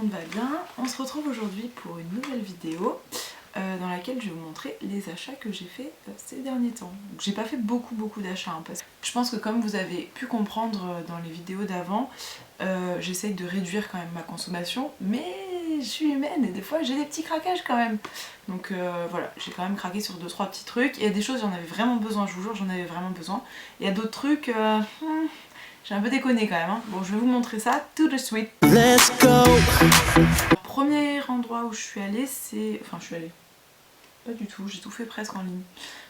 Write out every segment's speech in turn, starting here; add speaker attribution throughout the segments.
Speaker 1: monde va bien. On se retrouve aujourd'hui pour une nouvelle vidéo dans laquelle je vais vous montrer les achats que j'ai fait ces derniers temps. J'ai pas fait beaucoup d'achats parce que je pense que comme vous avez pu comprendre dans les vidéos d'avant, j'essaye de réduire quand même ma consommation, mais je suis humaine et des fois j'ai des petits craquages quand même. Donc voilà, j'ai quand même craqué sur 2-3 petits trucs. Il y a des choses j'en avais vraiment besoin, je vous jure j'en avais vraiment besoin. Il y a d'autres trucs... j'ai un peu déconné quand même, hein. Bon, je vais vous montrer ça tout de suite. Let's go. Le premier endroit où je suis allée, c'est... Enfin, je suis allée... Pas du tout, j'ai tout fait presque en ligne.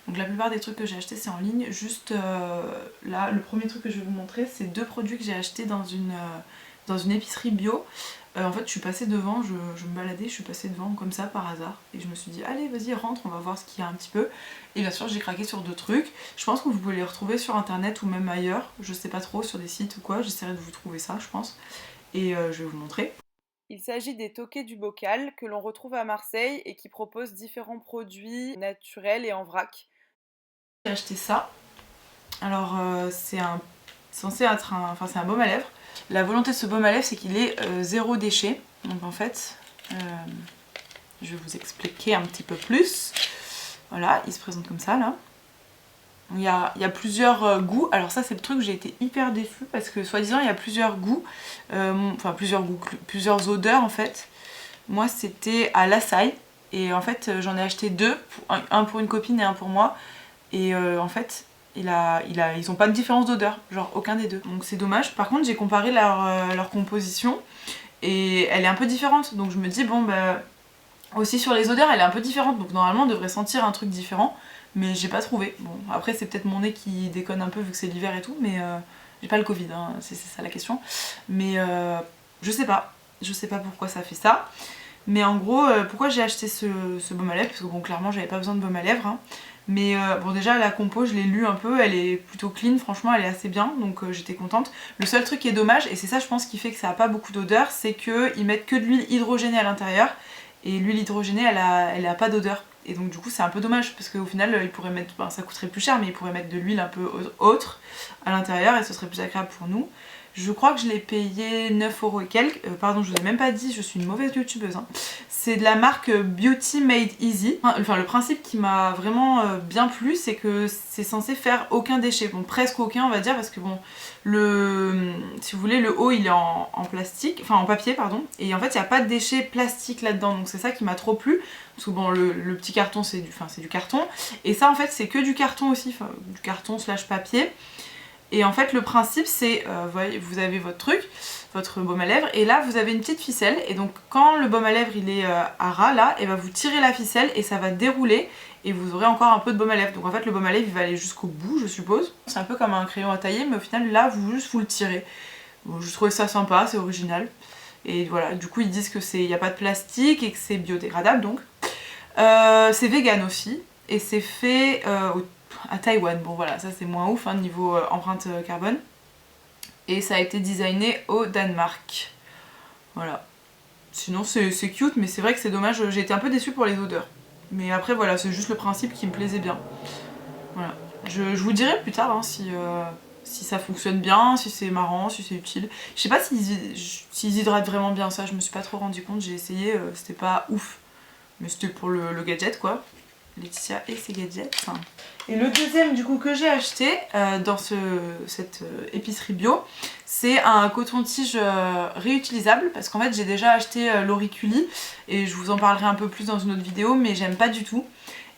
Speaker 1: Donc la plupart des trucs que j'ai achetés c'est en ligne. Juste là, le premier truc que je vais vous montrer, c'est 2 produits que j'ai achetés dans une épicerie bio. En fait, je suis passée devant, je me baladais, je suis passée devant comme ça par hasard. Et je me suis dit, allez, vas-y, rentre, on va voir ce qu'il y a un petit peu. Et bien sûr, j'ai craqué sur 2 trucs. Je pense que vous pouvez les retrouver sur internet ou même ailleurs. Je sais pas trop, sur des sites ou quoi. J'essaierai de vous trouver ça, je pense. Et je vais vous montrer. Il s'agit des Tokay du Bocal que l'on retrouve à Marseille et qui proposent différents produits naturels et en vrac. J'ai acheté ça. Alors, c'est censé être c'est un baume à lèvres. La volonté de ce baume à lèvres, c'est qu'il est zéro déchet. Donc en fait, je vais vous expliquer un petit peu plus. Voilà, il se présente comme ça là. Il y a plusieurs goûts. Alors ça c'est le truc, j'ai été hyper déçue parce que soi-disant il y a plusieurs goûts. Plusieurs odeurs en fait. Moi c'était à l'açaï. Et en fait j'en ai acheté 2, un pour une copine et un pour moi. Et en fait ils ont pas de différence d'odeur, genre aucun des deux. Donc c'est dommage. Par contre j'ai comparé leur composition et elle est un peu différente. Donc je me dis bon bah aussi sur les odeurs elle est un peu différente. Donc normalement on devrait sentir un truc différent. Mais j'ai pas trouvé. Bon après c'est peut-être mon nez qui déconne un peu vu que c'est l'hiver et tout. Mais j'ai pas le Covid, hein, c'est ça la question. Mais je sais pas. Je sais pas pourquoi ça fait ça. Mais en gros, pourquoi j'ai acheté ce baume à lèvres, parce que bon, clairement, j'avais pas besoin de baume à lèvres. Hein. Mais bon, déjà, la compo, je l'ai lu un peu, elle est plutôt clean, franchement, elle est assez bien, donc j'étais contente. Le seul truc qui est dommage, et c'est ça, je pense, qui fait que ça a pas beaucoup d'odeur, c'est qu'ils mettent que de l'huile hydrogénée à l'intérieur, et l'huile hydrogénée, elle a pas d'odeur. Et donc, du coup, c'est un peu dommage, parce qu'au final, ils pourraient mettre, ça coûterait plus cher, mais ils pourraient mettre de l'huile un peu autre à l'intérieur, et ce serait plus agréable pour nous. Je crois que je l'ai payé 9€ et quelques. Pardon, je vous ai même pas dit, je suis une mauvaise youtubeuse. Hein. C'est de la marque Beauty Made Easy. Enfin, le principe qui m'a vraiment bien plu, c'est que c'est censé faire aucun déchet. Bon, presque aucun, on va dire, parce que bon, si vous voulez, le haut il est en plastique, enfin en papier, pardon. Et en fait, il n'y a pas de déchets plastiques là-dedans. Donc c'est ça qui m'a trop plu. Parce que bon, le petit carton, c'est du carton. Et ça, en fait, c'est que du carton aussi, enfin, du carton / papier. Et en fait le principe c'est, vous avez votre truc, votre baume à lèvres, et là vous avez une petite ficelle, et donc quand le baume à lèvres il est à ras là, et ben vous tirez la ficelle et ça va dérouler, et vous aurez encore un peu de baume à lèvres. Donc en fait le baume à lèvres il va aller jusqu'au bout je suppose. C'est un peu comme un crayon à tailler, mais au final là vous le tirez. Bon, je trouvais ça sympa, c'est original. Et voilà, du coup ils disent que il n'y a pas de plastique et que c'est biodégradable donc. C'est vegan aussi, et c'est fait à Taïwan. Bon voilà, ça c'est moins ouf hein, niveau empreinte carbone. Et ça a été designé au Danemark. Voilà. Sinon c'est cute, mais c'est vrai que c'est dommage, j'ai été un peu déçue pour les odeurs. Mais après voilà, c'est juste le principe qui me plaisait bien. Voilà. Je vous dirai plus tard hein, si ça fonctionne bien, si c'est marrant, si c'est utile. Je sais pas s'ils hydratent vraiment bien, ça je me suis pas trop rendu compte, j'ai essayé, c'était pas ouf. Mais c'était pour le gadget quoi. Laetitia et ses gadgets. Et le deuxième du coup que j'ai acheté dans cette épicerie bio, c'est un coton-tige réutilisable, parce qu'en fait j'ai déjà acheté l'auriculi et je vous en parlerai un peu plus dans une autre vidéo, mais j'aime pas du tout.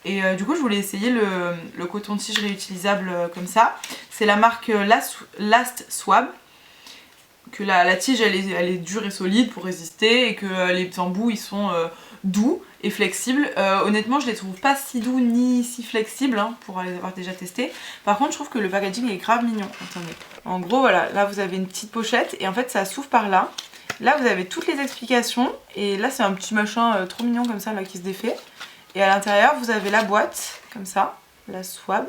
Speaker 1: Et du coup je voulais essayer le coton-tige réutilisable comme ça. C'est la marque Last Swab. Que la tige elle est dure et solide pour résister, et que les embouts ils sont doux et flexibles. Honnêtement je les trouve pas si doux ni si flexibles hein, pour les avoir déjà testés. Par contre je trouve que le packaging est grave mignon. Attendez. En gros voilà, là vous avez une petite pochette et en fait ça s'ouvre par là. Là vous avez toutes les explications, et là c'est un petit machin trop mignon comme ça là qui se défait. Et à l'intérieur vous avez la boîte comme ça, la Swab.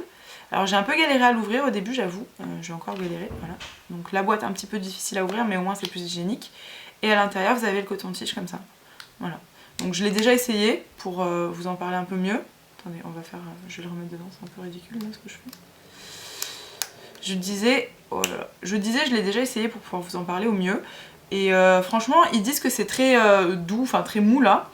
Speaker 1: Alors j'ai un peu galéré à l'ouvrir au début, j'avoue, j'ai encore galéré, voilà. Donc la boîte un petit peu difficile à ouvrir, mais au moins c'est plus hygiénique. Et à l'intérieur vous avez le coton-tige comme ça, voilà. Donc je l'ai déjà essayé pour vous en parler un peu mieux. Attendez, on va faire, je vais le remettre dedans, c'est un peu ridicule là, ce que je fais. Je disais, oh là là, je l'ai déjà essayé pour pouvoir vous en parler au mieux. Et franchement ils disent que c'est très doux, enfin très mou là.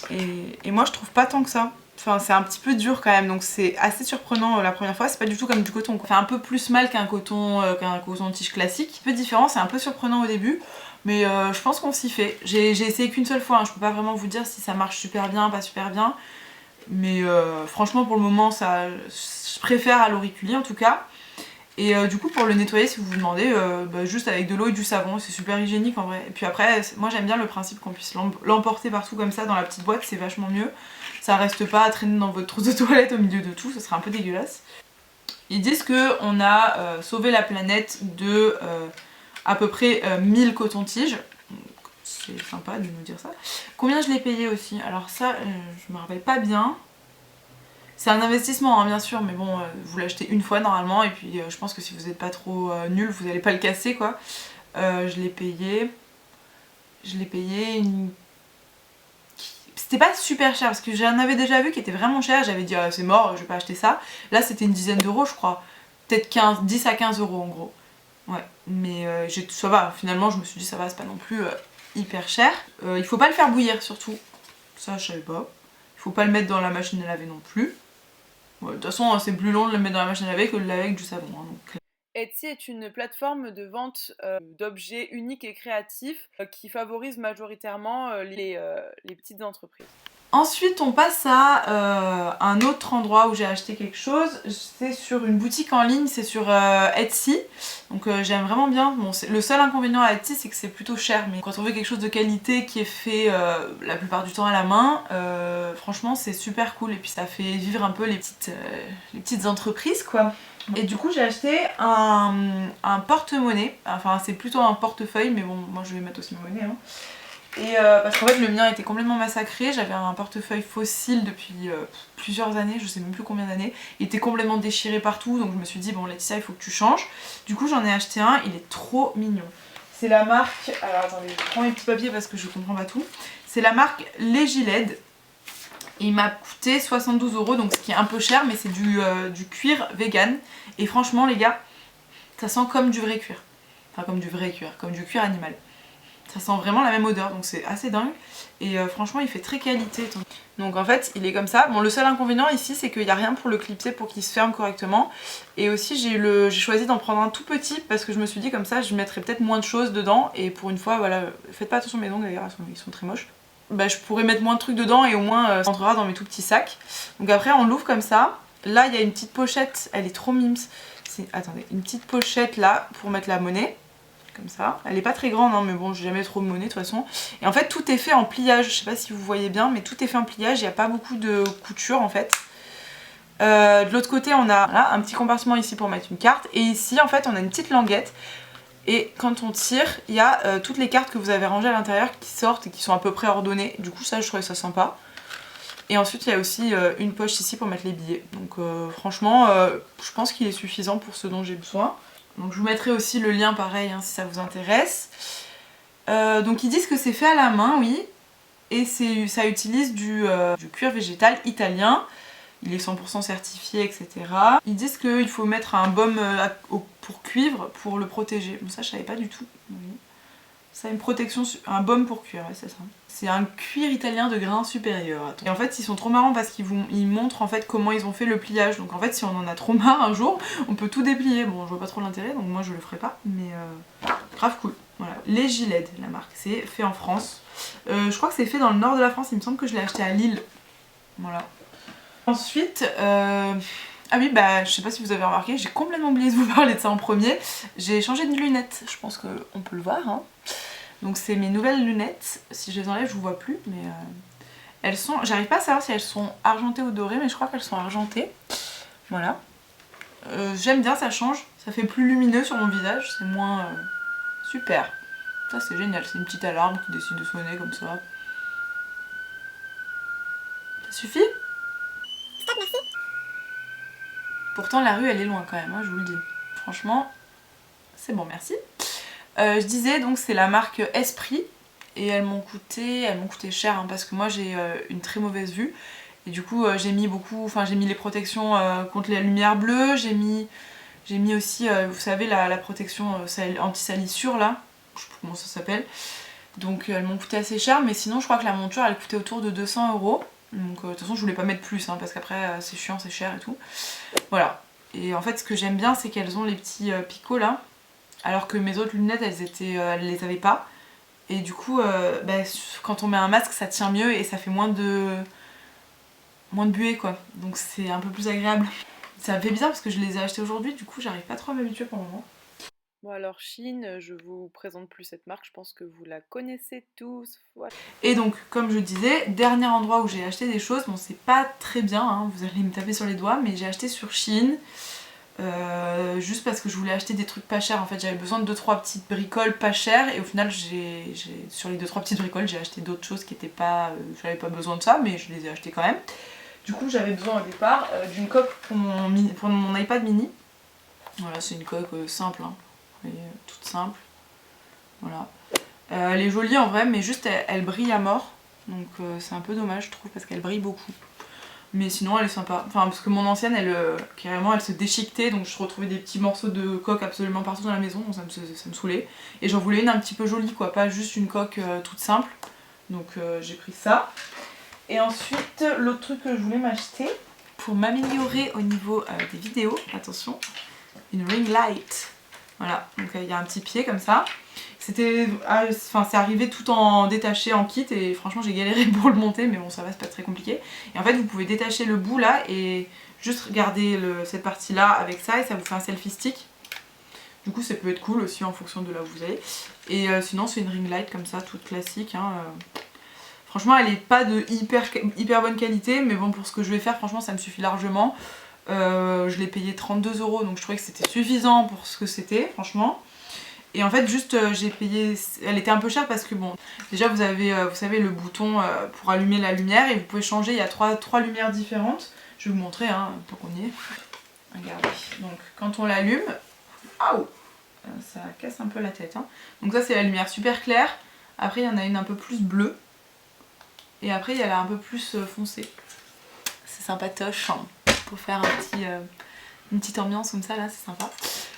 Speaker 1: Et moi je trouve pas tant que ça. Enfin c'est un petit peu dur quand même, donc c'est assez surprenant la première fois. C'est pas du tout comme du coton, quoi. Ça fait un peu plus mal qu'un coton-tige classique. Un peu différent, c'est un peu surprenant au début. Mais je pense qu'on s'y fait. J'ai essayé qu'une seule fois, hein. Je peux pas vraiment vous dire si ça marche super bien, pas super bien. Mais franchement pour le moment ça, je préfère à l'auriculi en tout cas. Et du coup pour le nettoyer si vous vous demandez, juste avec de l'eau et du savon, c'est super hygiénique en vrai. Et puis après moi j'aime bien le principe qu'on puisse l'emporter partout comme ça dans la petite boîte, c'est vachement mieux. Ça reste pas à traîner dans votre trousse de toilette au milieu de tout, ça serait un peu dégueulasse. Ils disent qu'on a sauvé la planète de à peu près 1000 cotons-tiges. C'est sympa de nous dire ça. Combien je l'ai payé aussi? Alors ça, je me rappelle pas bien. C'est un investissement hein, bien sûr, mais bon, vous l'achetez une fois normalement, et puis je pense que si vous n'êtes pas trop nul, vous n'allez pas le casser quoi. Je l'ai payé une... C'était pas super cher, parce que j'en avais déjà vu qui était vraiment cher, j'avais dit c'est mort, je vais pas acheter ça. Là c'était une dizaine d'euros je crois, peut-être 10 à 15 euros en gros. Ouais, mais ça va, finalement je me suis dit ça va, c'est pas non plus hyper cher. Il faut pas le faire bouillir surtout, ça je savais pas. Il faut pas le mettre dans la machine à laver non plus. Ouais, de toute façon c'est plus long de le mettre dans la machine à laver que de le laver avec du savon. Hein, donc. Etsy est une plateforme de vente d'objets uniques et créatifs qui favorise majoritairement les petites entreprises. Ensuite on passe à un autre endroit où j'ai acheté quelque chose, c'est sur une boutique en ligne, c'est sur Etsy, donc j'aime vraiment bien. Bon, le seul inconvénient à Etsy c'est que c'est plutôt cher, mais quand on veut quelque chose de qualité qui est fait la plupart du temps à la main, franchement c'est super cool et puis ça fait vivre un peu les petites entreprises quoi. Et du coup j'ai acheté un porte-monnaie, enfin c'est plutôt un portefeuille mais bon moi je vais mettre aussi ma monnaie hein. Et parce qu'en fait le mien était complètement massacré, j'avais un portefeuille fossile depuis plusieurs années, je sais même plus combien d'années, il était complètement déchiré partout donc je me suis dit bon Laetitia il faut que tu changes. Du coup j'en ai acheté un, il est trop mignon. C'est la marque, alors attendez je prends mes petits papiers parce que je comprends pas tout, c'est la marque Legiled. Il m'a coûté 72 euros, donc ce qui est un peu cher, mais c'est du cuir vegan. Et franchement, les gars, ça sent comme du vrai cuir. Enfin, comme du vrai cuir, comme du cuir animal. Ça sent vraiment la même odeur, donc c'est assez dingue. Et franchement, il fait très qualité. Donc en fait, il est comme ça. Bon, le seul inconvénient ici, c'est qu'il n'y a rien pour le clipser pour qu'il se ferme correctement. Et aussi, j'ai choisi d'en prendre un tout petit parce que je me suis dit comme ça, je mettrais peut-être moins de choses dedans. Et pour une fois, voilà, faites pas attention à mes ongles d'ailleurs, ils sont très moches. Bah, je pourrais mettre moins de trucs dedans et au moins ça rentrera dans mes tout petits sacs. Donc après on l'ouvre comme ça. Là il y a une petite pochette, elle est trop mimes. Attendez, une petite pochette là pour mettre la monnaie. Comme ça. Elle est pas très grande hein, mais bon j'ai jamais trop de monnaie de toute façon. Et en fait tout est fait en pliage, je sais pas si vous voyez bien mais tout est fait en pliage, il n'y a pas beaucoup de couture en fait. De l'autre côté on a là, un petit compartiment ici pour mettre une carte. Et ici en fait on a une petite languette. Et quand on tire, il y a toutes les cartes que vous avez rangées à l'intérieur qui sortent et qui sont à peu près ordonnées. Du coup ça je trouvais ça sympa. Et ensuite il y a aussi une poche ici pour mettre les billets. Donc franchement je pense qu'il est suffisant pour ce dont j'ai besoin. Donc je vous mettrai aussi le lien pareil hein, si ça vous intéresse. Donc ils disent que c'est fait à la main, oui. Et ça utilise du cuir végétal italien. Il est 100% certifié, etc. Ils disent qu'il faut mettre un baume pour cuivre pour le protéger. Bon, ça, je savais pas du tout. Oui. Ça a une protection, un baume pour cuir, ouais, c'est ça. C'est un cuir italien de grain supérieur. Attends. Et en fait, ils sont trop marrants parce qu'ils montrent en fait comment ils ont fait le pliage. Donc en fait, si on en a trop marre un jour, on peut tout déplier. Bon, je vois pas trop l'intérêt, donc moi je le ferai pas. Mais grave cool. Voilà, Legiled, la marque. C'est fait en France. Je crois que c'est fait dans le nord de la France. Il me semble que je l'ai acheté à Lille. Voilà. Ensuite, ah oui, bah je sais pas si vous avez remarqué, j'ai complètement oublié de vous parler de ça en premier. J'ai changé de lunettes, je pense qu'on peut le voir. Hein. Donc c'est mes nouvelles lunettes. Si je les enlève, je vous vois plus, mais elles sont. J'arrive pas à savoir si elles sont argentées ou dorées, mais je crois qu'elles sont argentées. Voilà. J'aime bien, ça change. Ça fait plus lumineux sur mon visage, c'est moins super. Ça c'est génial, c'est une petite alarme qui décide de sonner comme ça. Ça suffit ? Merci. Pourtant la rue elle est loin quand même, hein, je vous le dis. Franchement, c'est bon, merci. Je disais donc c'est la marque Esprit et elles m'ont coûté cher hein, parce que moi j'ai une très mauvaise vue et du coup j'ai mis les protections contre la lumière bleue, j'ai mis aussi vous savez la protection anti-salissure là, je sais plus comment ça s'appelle. Donc elles m'ont coûté assez cher, mais sinon je crois que la monture elle coûtait autour de 200 €. Donc de toute façon je voulais pas mettre plus hein, parce qu'après c'est chiant, c'est cher et tout. Voilà. Et en fait ce que j'aime bien c'est qu'elles ont les petits picots là, alors que mes autres lunettes elles les avaient pas. Et du coup quand on met un masque ça tient mieux et ça fait moins de buée quoi. Donc c'est un peu plus agréable. Ça me fait bizarre parce que je les ai achetés aujourd'hui, du coup j'arrive pas trop à m'habituer pour le moment. Bon alors Shein, je vous présente plus cette marque, je pense que vous la connaissez tous. Voilà. Et donc comme je disais, dernier endroit où j'ai acheté des choses, bon c'est pas très bien, hein, vous allez me taper sur les doigts, mais j'ai acheté sur Shein. Juste parce que je voulais acheter des trucs pas chers, en fait j'avais besoin de 2-3 petites bricoles pas chères et au final sur les 2-3 petites bricoles j'ai acheté d'autres choses qui étaient pas... j'avais pas besoin de ça mais je les ai achetées quand même. Du coup j'avais besoin au départ d'une coque pour mon iPad mini. Voilà c'est une coque simple, hein. Toute simple. Voilà. Elle est jolie en vrai mais juste elle brille à mort. Donc c'est un peu dommage je trouve parce qu'elle brille beaucoup. Mais sinon elle est sympa. Enfin parce que mon ancienne carrément elle se déchiquetait donc je retrouvais des petits morceaux de coque absolument partout dans la maison donc ça me saoulait. Et j'en voulais une un petit peu jolie quoi, pas juste une coque toute simple. Donc j'ai pris ça. Et ensuite l'autre truc que je voulais m'acheter pour m'améliorer au niveau des vidéos, attention, une ring light. Voilà, donc il y a un petit pied comme ça. C'est arrivé tout en détaché en kit et franchement j'ai galéré pour le monter mais bon ça va, c'est pas très compliqué. Et en fait vous pouvez détacher le bout là et juste garder cette partie là avec ça et ça vous fait un selfie stick. Du coup ça peut être cool aussi en fonction de là où vous allez. Et sinon c'est une ring light comme ça toute classique hein. Franchement elle est pas de hyper bonne qualité mais bon pour ce que je vais faire franchement ça me suffit largement. Je l'ai payé 32 € donc je trouvais que c'était suffisant pour ce que c'était franchement. Et en fait juste j'ai payé, elle était un peu chère parce que bon déjà vous avez vous savez le bouton pour allumer la lumière et vous pouvez changer, il y a trois lumières différentes. Je vais vous montrer hein, tant qu'on y est. Regardez, donc quand on l'allume, ça casse un peu la tête hein. Donc ça c'est la lumière super claire, après il y en a une un peu plus bleue et après il y a la un peu plus foncée. C'est sympatoche hein, pour faire une petite ambiance comme ça là, c'est sympa.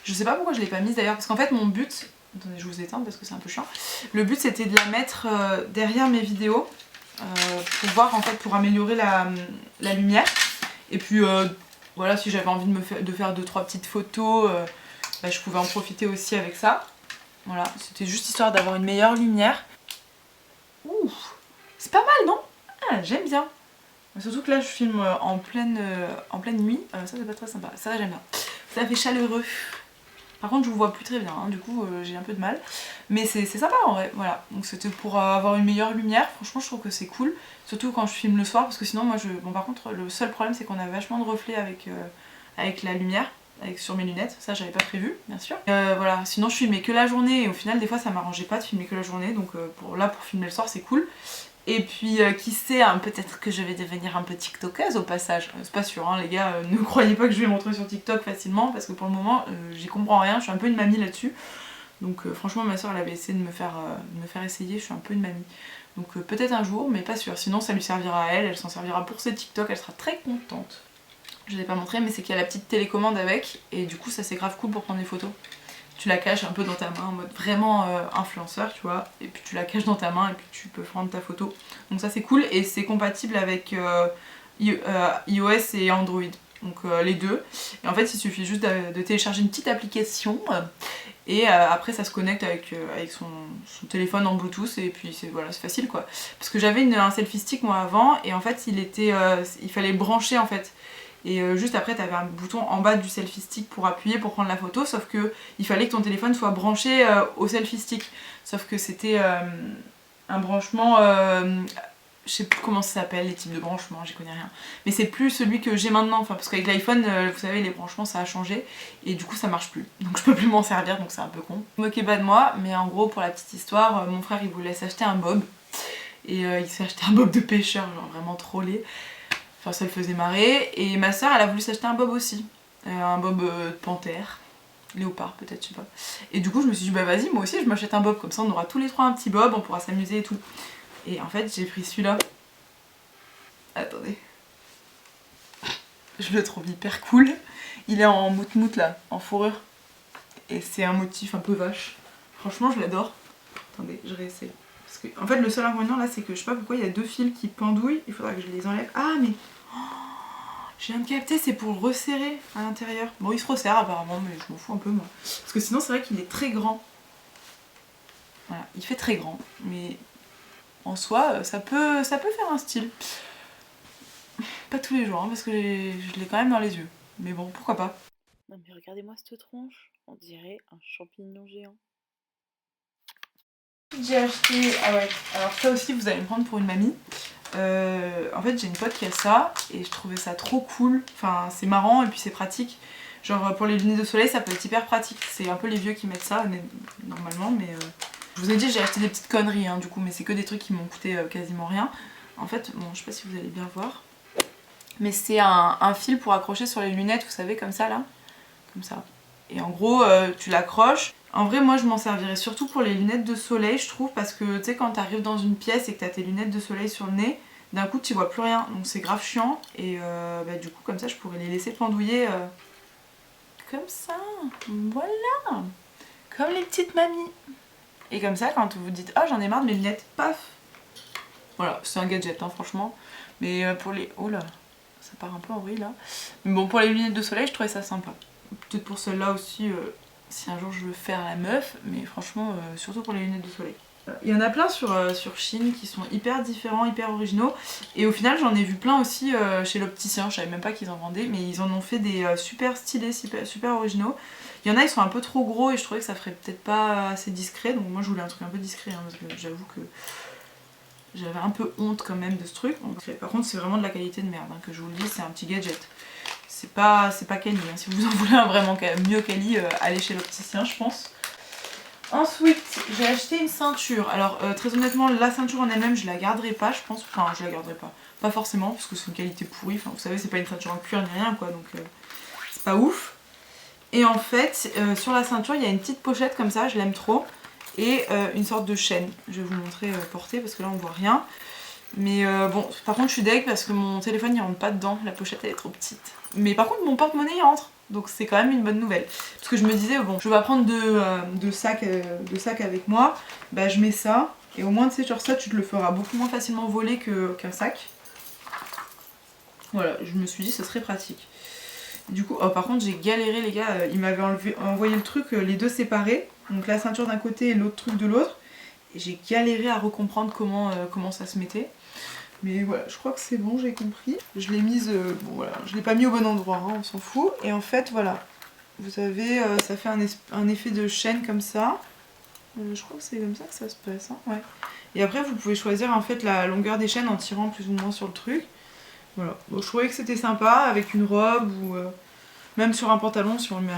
Speaker 1: Je sais pas pourquoi je l'ai pas mise d'ailleurs parce qu'en fait mon but, attendez je vous éteins parce que c'est un peu chiant, le but c'était de la mettre derrière mes vidéos pour voir en fait, pour améliorer la lumière et puis voilà si j'avais envie de faire 2-3 petites photos je pouvais en profiter aussi avec ça. Voilà, c'était juste histoire d'avoir une meilleure lumière. Ouh, c'est pas mal non? Ah, j'aime bien. Surtout que là je filme en pleine nuit, ça c'est pas très sympa, ça j'aime bien. Ça fait chaleureux. Par contre je vous vois plus très bien, hein, du coup j'ai un peu de mal. Mais c'est sympa en vrai, voilà. Donc c'était pour avoir une meilleure lumière, franchement je trouve que c'est cool. Surtout quand je filme le soir, parce que sinon moi Bon par contre le seul problème c'est qu'on a vachement de reflets avec la lumière, sur mes lunettes. Ça j'avais pas prévu, bien sûr. Voilà, sinon je filmais que la journée et au final des fois ça m'arrangeait pas de filmer que la journée. Donc pour filmer le soir c'est cool. Et puis qui sait, hein, peut-être que je vais devenir un peu tiktokeuse au passage. C'est pas sûr hein, les gars, ne croyez pas que je vais me retrouver sur TikTok facilement parce que pour le moment j'y comprends rien, je suis un peu une mamie là-dessus. Donc franchement ma soeur elle avait essayé de me faire essayer, je suis un peu une mamie. Donc peut-être un jour mais pas sûr, sinon ça lui servira à elle, elle s'en servira pour ses TikTok, elle sera très contente. Je l'ai pas montré mais c'est qu'il y a la petite télécommande avec et du coup ça c'est grave cool pour prendre des photos. Tu la caches un peu dans ta main en mode vraiment influenceur tu vois, et puis tu la caches dans ta main et puis tu peux prendre ta photo. Donc ça c'est cool et c'est compatible avec iOS et Android, donc les deux. Et en fait il suffit juste de télécharger une petite application et après ça se connecte avec son téléphone en Bluetooth et puis voilà, c'est facile quoi. Parce que j'avais un selfie stick moi avant et en fait il fallait le brancher en fait. Et juste après tu avais un bouton en bas du selfie stick pour appuyer pour prendre la photo, sauf que il fallait que ton téléphone soit branché au selfie stick, sauf que c'était un branchement, je sais plus comment ça s'appelle les types de branchements, j'y connais rien, mais c'est plus celui que j'ai maintenant, enfin parce qu'avec l'iPhone vous savez les branchements ça a changé et du coup ça marche plus, donc je peux plus m'en servir, donc c'est un peu con. Je me moquais pas de moi, mais en gros pour la petite histoire, mon frère il voulait s'acheter un bob et il s'est acheté un bob de pêcheur, genre vraiment trop laid. Enfin ça le faisait marrer, et ma soeur elle a voulu s'acheter un bob aussi, un bob de panthère, léopard peut-être, je sais pas. Et du coup je me suis dit bah vas-y moi aussi je m'achète un bob, comme ça on aura tous les trois un petit bob, on pourra s'amuser et tout. Et en fait j'ai pris celui-là. Attendez. Je le trouve hyper cool. Il est en moutmout là, en fourrure. Et c'est un motif un peu vache. Franchement je l'adore. Attendez, je réessaye. Parce que, en fait, le seul inconvénient là, c'est que je sais pas pourquoi il y a 2 fils qui pendouillent. Il faudra que je les enlève. Ah, mais je viens de capter, c'est pour le resserrer à l'intérieur. Bon, il se resserre apparemment, mais je m'en fous un peu moi. Parce que sinon, c'est vrai qu'il est très grand. Voilà, il fait très grand, mais en soi, ça peut faire un style. Pas tous les jours, hein, parce que je l'ai quand même dans les yeux. Mais bon, pourquoi pas.
Speaker 2: Non mais regardez-moi cette tronche, on dirait un champignon géant.
Speaker 1: J'ai acheté... Ah ouais, alors ça aussi vous allez me prendre pour une mamie. En fait j'ai une pote qui a ça et je trouvais ça trop cool. Enfin c'est marrant et puis c'est pratique. Genre pour les lunettes de soleil ça peut être hyper pratique. C'est un peu les vieux qui mettent ça normalement mais... Je vous ai dit j'ai acheté des petites conneries hein, du coup mais c'est que des trucs qui m'ont coûté quasiment rien. En fait, bon je sais pas si vous allez bien voir. Mais c'est un fil pour accrocher sur les lunettes, vous savez comme ça là. Comme ça. Et en gros tu l'accroches. En vrai moi je m'en servirais surtout pour les lunettes de soleil je trouve parce que tu sais quand t'arrives dans une pièce et que t'as tes lunettes de soleil sur le nez, d'un coup tu vois plus rien donc c'est grave chiant et du coup comme ça je pourrais les laisser pendouiller comme ça, voilà, comme les petites mamies. Et comme ça quand vous dites ah j'en ai marre de mes lunettes, paf. Voilà, c'est un gadget hein, franchement. Mais pour les... Oh là, ça part un peu en vrille là. Mais bon pour les lunettes de soleil je trouvais ça sympa. Peut-être pour celle-là aussi... si un jour je veux faire la meuf, mais franchement, surtout pour les lunettes de soleil. Il y en a plein sur Shein qui sont hyper différents, hyper originaux. Et au final, j'en ai vu plein aussi chez l'opticien. Je savais même pas qu'ils en vendaient, mais ils en ont fait des super stylés, super originaux. Il y en a, ils sont un peu trop gros et je trouvais que ça ferait peut-être pas assez discret. Donc moi, je voulais un truc un peu discret, hein, parce que j'avoue que j'avais un peu honte quand même de ce truc. Donc, par contre, c'est vraiment de la qualité de merde, hein, que je vous le dis, c'est un petit gadget. C'est pas quali, hein. Si vous en voulez un vraiment mieux quali, allez chez l'opticien je pense. Ensuite j'ai acheté une ceinture. Alors très honnêtement la ceinture en elle-même je la garderai pas je pense. Enfin je la garderai pas. Pas forcément parce que c'est une qualité pourrie. Enfin vous savez c'est pas une ceinture en cuir ni rien quoi donc c'est pas ouf. Et en fait sur la ceinture il y a une petite pochette comme ça, je l'aime trop. Et une sorte de chaîne. Je vais vous montrer portée parce que là on voit rien. Mais bon, par contre je suis deg parce que mon téléphone il rentre pas dedans, la pochette elle est trop petite. Mais par contre mon porte-monnaie il rentre, donc c'est quand même une bonne nouvelle. Parce que je me disais, bon, je vais pas prendre de sac avec moi, bah je mets ça, et au moins tu sais, genre ça tu te le feras beaucoup moins facilement voler qu'un sac. Voilà, je me suis dit ça serait pratique. Du coup, oh, par contre j'ai galéré les gars, ils m'avaient envoyé le truc les deux séparés, donc la ceinture d'un côté et l'autre truc de l'autre. Et j'ai galéré à recomprendre comment ça se mettait. Mais voilà, je crois que c'est bon, j'ai compris. Je l'ai mise, bon voilà, je l'ai pas mis au bon endroit, hein, on s'en fout. Et en fait, voilà, vous avez, ça fait un effet de chaîne comme ça. Je crois que c'est comme ça que ça se passe, hein, ouais. Et après, vous pouvez choisir en fait la longueur des chaînes en tirant plus ou moins sur le truc. Voilà, bon, je trouvais que c'était sympa avec une robe ou même sur un pantalon si on le met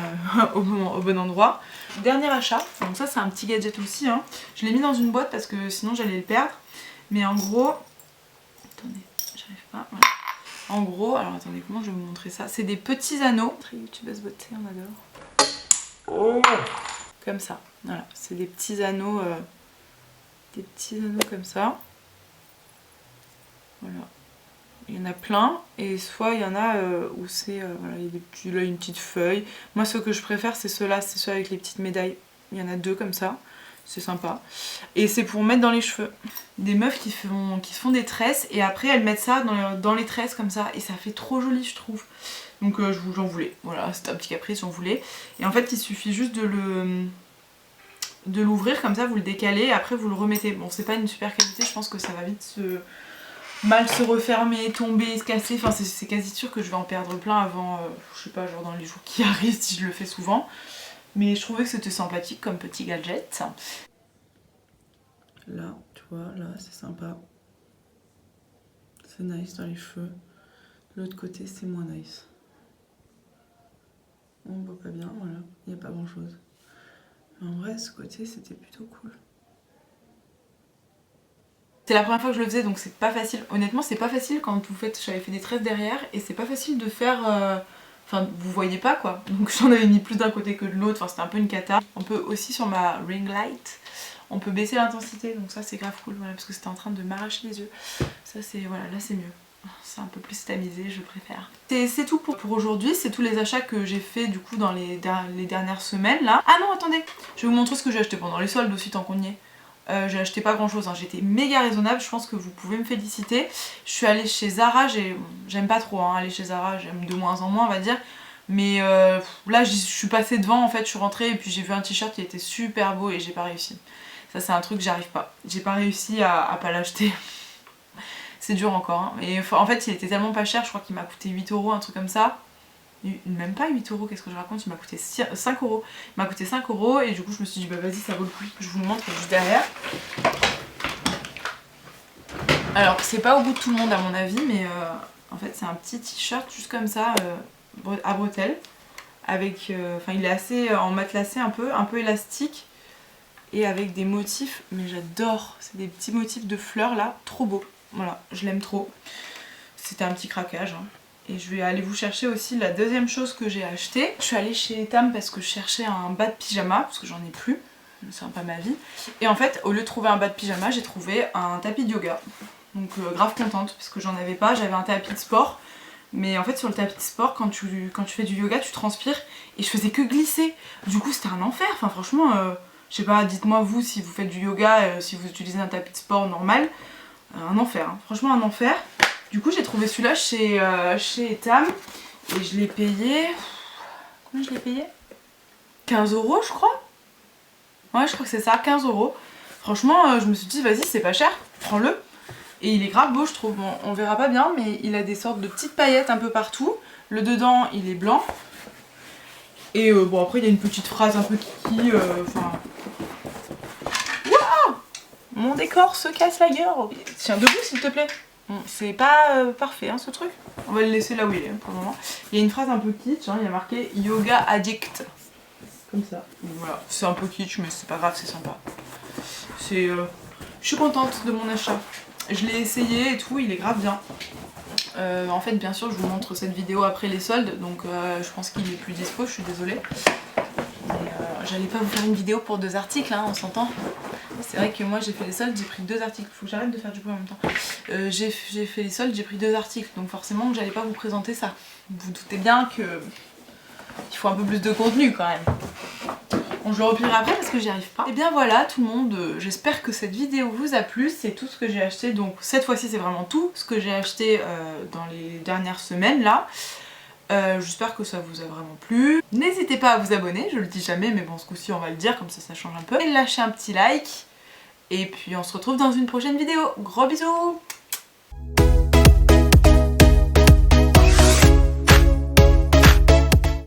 Speaker 1: au bon endroit. Dernier achat, donc ça c'est un petit gadget aussi, hein. Je l'ai mis dans une boîte parce que sinon j'allais le perdre. Mais en gros... Attendez, j'arrive pas. Voilà. En gros, alors attendez, comment je vais vous montrer ça? C'est des petits anneaux. Très youtubeuse beauté, on adore. Oh, comme ça, voilà. C'est des petits anneaux comme ça. Voilà. Il y en a plein, et soit il y en a où c'est, voilà, il y a des petits, là, une petite feuille. Moi, ceux que je préfère, c'est ceux-là, c'est ceux avec les petites médailles. Il y en a 2 comme ça, c'est sympa. Et c'est pour mettre dans les cheveux. Des meufs qui se font des tresses, et après elles mettent ça dans les tresses comme ça, et ça fait trop joli, je trouve. Donc j'en voulais, voilà, c'était un petit caprice, j'en voulais. Et en fait, il suffit juste de l'ouvrir comme ça, vous le décalez, et après vous le remettez. Bon, c'est pas une super qualité, je pense que ça va vite mal se refermer, tomber, se casser, enfin c'est quasi sûr que je vais en perdre plein avant, je sais pas, genre dans les jours qui arrivent si je le fais souvent. Mais je trouvais que c'était sympathique comme petit gadget. Là, tu vois, là c'est sympa. C'est nice dans les cheveux. L'autre côté c'est moins nice. On voit pas bien, voilà, il n'y a pas grand chose. Mais en vrai ce côté c'était plutôt cool. C'est la première fois que je le faisais donc c'est pas facile. Honnêtement c'est pas facile quand vous faites, j'avais fait des tresses derrière et c'est pas facile de faire, enfin vous voyez pas quoi. Donc j'en avais mis plus d'un côté que de l'autre, enfin c'était un peu une cata. On peut aussi sur ma ring light, on peut baisser l'intensité donc ça c'est grave cool voilà, parce que c'était en train de m'arracher les yeux. Ça c'est, voilà là c'est mieux. C'est un peu plus tamisé, je préfère. C'est tout pour aujourd'hui, c'est tous les achats que j'ai fait du coup dans les dernières semaines là. Ah non attendez, je vais vous montrer ce que j'ai acheté pendant les soldes aussi tant qu'on y est.
Speaker 3: J'ai acheté pas grand chose, hein. J'étais méga raisonnable, je pense que vous pouvez me féliciter. Je suis allée chez Zara, j'aime pas trop hein, aller chez Zara, j'aime de moins en moins on va dire. Mais là je suis passée devant en fait, je suis rentrée et puis j'ai vu un t-shirt qui était super beau et j'ai pas réussi. Ça c'est un truc que j'arrive pas. J'ai pas réussi à pas l'acheter. C'est dur encore. Hein. Et en fait il était tellement pas cher, je crois qu'il m'a coûté 8 €, un truc comme ça. Même pas 8 €, qu'est-ce que je raconte, il m'a coûté 5 €. Il m'a coûté 5 € et du coup je me suis dit bah vas-y ça vaut le coup. Je vous le montre juste derrière. Alors c'est pas au goût de tout le monde à mon avis mais en fait c'est un petit t-shirt juste comme ça à bretelles. Avec, il est assez en matelassé un peu élastique. Et avec des motifs, mais j'adore. C'est des petits motifs de fleurs là, trop beau. Voilà, je l'aime trop. C'était un petit craquage. Hein. Et je vais aller vous chercher aussi la deuxième chose que j'ai acheté. Je suis allée chez Tam parce que je cherchais un bas de pyjama, parce que j'en ai plus. C'est pas ma vie. Et en fait, au lieu de trouver un bas de pyjama, j'ai trouvé un tapis de yoga. Donc grave contente, parce que j'en avais pas. J'avais un tapis de sport. Mais en fait sur le tapis de sport, quand tu fais du yoga, tu transpires. Et je faisais que glisser. Du coup c'était un enfer. Enfin franchement, je sais pas, dites-moi vous si vous faites du yoga, si vous utilisez un tapis de sport normal. Un enfer, hein. Franchement un enfer. Du coup j'ai trouvé celui-là chez Tam et je l'ai payé... Combien je l'ai payé? 15 € je crois. Ouais je crois que c'est ça, 15 €. Franchement je me suis dit vas-y c'est pas cher, prends-le. Et il est grave beau je trouve, bon, on verra pas bien mais il a des sortes de petites paillettes un peu partout. Le dedans il est blanc. Et bon après il y a une petite phrase un peu kiki, Waouh, mon décor se casse la gueule. Tiens debout s'il te plaît. Bon, c'est pas parfait hein, ce truc. On va le laisser là où il est hein, pour le moment. Il y a une phrase un peu kitsch, hein, il y a marqué Yoga Addict. Comme ça. Donc, voilà, c'est un peu kitsch mais c'est pas grave, c'est sympa. C'est, je suis contente de mon achat. Je l'ai essayé et tout, il est grave bien. En fait bien sûr je vous montre cette vidéo après les soldes, donc je pense qu'il est plus dispo, je suis désolée. J'allais pas vous faire une vidéo pour 2 articles, hein, on s'entend. C'est vrai que moi j'ai fait les soldes, j'ai pris 2 articles, faut que j'arrête de faire du bruit en même temps. J'ai fait les soldes, j'ai pris 2 articles, donc forcément que j'allais pas vous présenter ça. Vous doutez bien que il faut un peu plus de contenu quand même. Bon, je le replierai après parce que j'y arrive pas. Et bien voilà tout le monde, j'espère que cette vidéo vous a plu, c'est tout ce que j'ai acheté, donc cette fois-ci c'est vraiment tout ce que j'ai acheté dans les dernières semaines là. J'espère que ça vous a vraiment plu. N'hésitez pas à vous abonner, je le dis jamais mais bon ce coup-ci on va le dire comme ça change un peu. Et lâchez un petit like et puis on se retrouve dans une prochaine vidéo. Gros bisous.